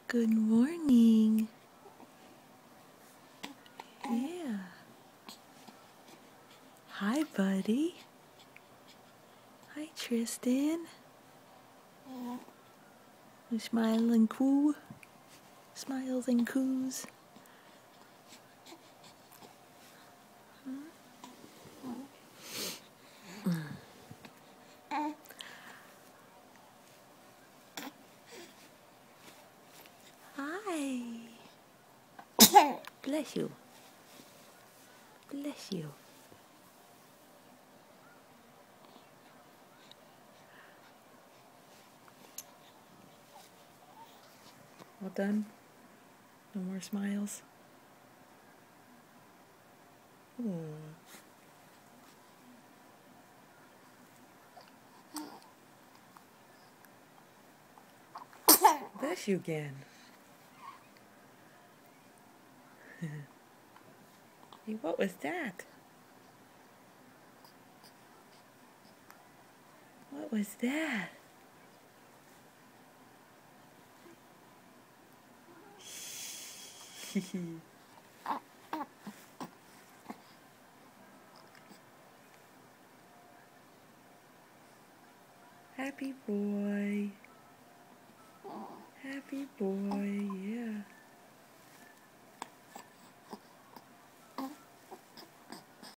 Good morning. Yeah. Hi, buddy. Hi, Tristan. You smile and coo. Smiles and coos. Hi. Bless you. Bless you. All done? No more smiles? Ooh. Bless you again. Hey, what was that? What was that? Happy boy. Happy boy, yeah.